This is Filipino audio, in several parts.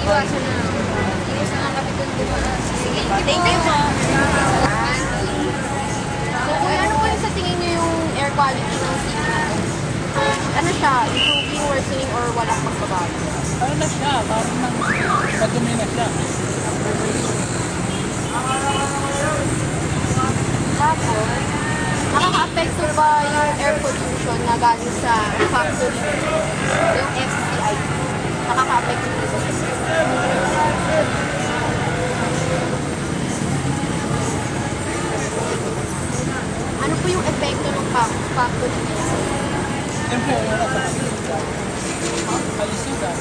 Iwasan na. Iwasan na kami kung dumala. Sige, thank you po. So, kuya, ano po yung sa tingin niyo yung air quality ng city natin? Ano siya? Improving, worsening, or walang pagbabago? Ano na siya? Parang madumi na siya. Tapos, nakaka-apekto ba yung air pollution na galing sa factory, yung FCI? Nakaka-apekto ba sa ano po yung epekto ng factory niya? Siyempre, wala sa kalisugan.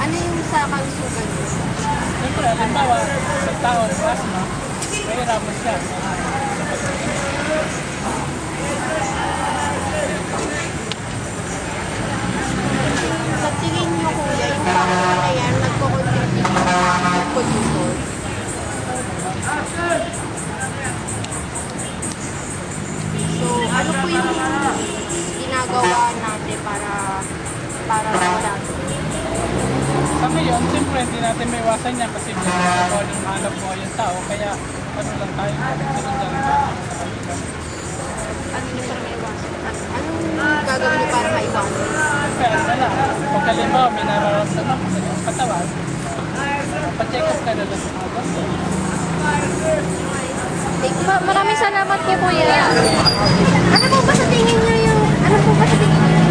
Ano yung sa kalusugan niyo? Siyempre, halimbawa, sa tao, asma, mahirapan siya. Sa tingin niyo, kuya, yung factory na yan, nagko-contribute sa pollution? So, ano po yung ginagawa natin para mawala? Sa ngayon, siyempre, hindi natin may iwasan niya kasi kung anong hanap mo yung tao, kaya ano lang tayo, sunod lang tayo. Ano yung para maiwasan? Anong gagawin niyo para maiwasan? Siyempre, ano na lang, pag halimbawa may nararamdaman ko sa iyong katawan, pa-check up ka na lang sa mga doktor. Maraming salamat kay kuya. Ano po ba sa tingin niyo yung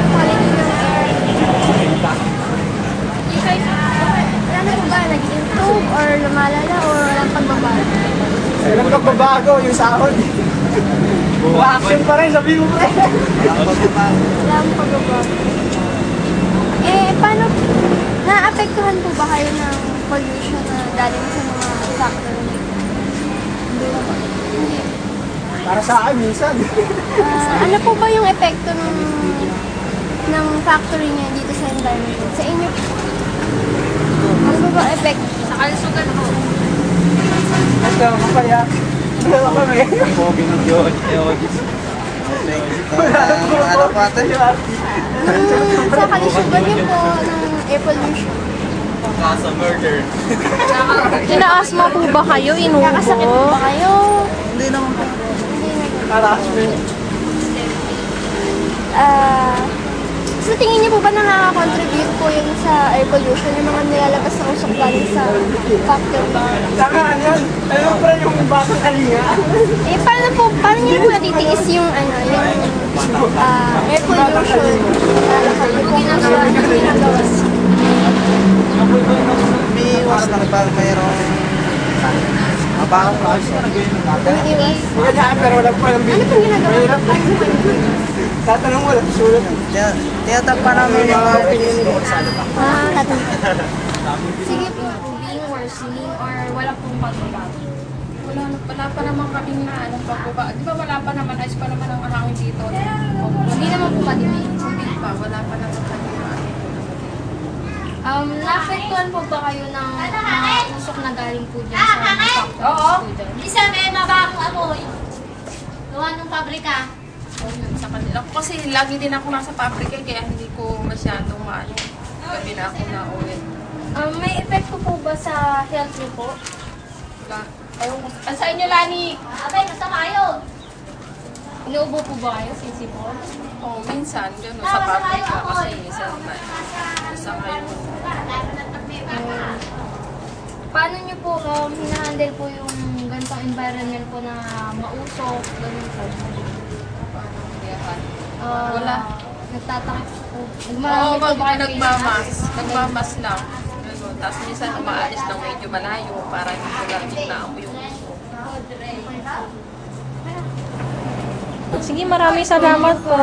quality ng air? You guys, ano po ba? Nag-improve or lumalala or walang pagbabago? Walang pagbabago yung sahod. Action pa rin, sabi mo pre. Walang pagbabago. Paano, naapektuhan po ba kayo ng pollution na galing sa mga factory? Hindi naman. Hindi. Para sa akin, minsan. Ano po ba yung epekto ng factory niya dito sa environment? Sa inyo po? Ano ba ba epekto? Sa kalusugan po. Ito, kapaya. Wala kami. Pogi ng Geodis. Ano pa ito? Sa kalusugan niyo po ng air pollution. Nasa murder. Inaasma po ba kayo? Inubo? Kakasakit po ba kayo? Hindi naman po. Harassment. Sa tingin niyo po ba nakaka-contribute po yung sa air pollution, yung mga nilalabas na usok galing sa factory? Saka yan. Alam pa rin yung batang kalinga. Paano niyo po natitiis yung air pollution? Ginagawa. May iwas lang pag mayroong mabang Umiiwas. Ganyan, pero wala pa lang Ano pong ginagawa? Mahirap. Tatanong mo, sulat. Tiyatagpa namin yung mga Sige po, being worsening or wala pong pagbabago. Wala pa naman kami na anong pagbabago. Di ba wala pa naman, ayos pa naman ang hangin dito. Hindi naman po madumi. Hindi pa, wala pa naman kami na Naapektuhan po ba kayo ng mga usok na galing po dyan sa mga factories Oo. po dyan? Isa may mabagong amoy. Gawa ng pabrika. sa kanila. Ako kasi lagi din ako nasa pabrika kaya hindi ko masyadong maano. Gabi na ako na uwi. May epekto po ba sa health niyo po? Wala. Ayun, sa inyo, Lani? Abay, masama yun. Inuubo po ba kayo, sisi po? Oo, minsan, gano'n, sa pabrika kasi minsan sa kayo. Paano niyo po hinahandle po yung ganitong environment po na mausok, ganun po? Wala. Nagtatakip po. Oo, nagmamas. Nagmamas lang. Ganun. Tapos minsan umaalis ng medyo malayo para hindi ko lang inaamoy yung Sige, maraming salamat po.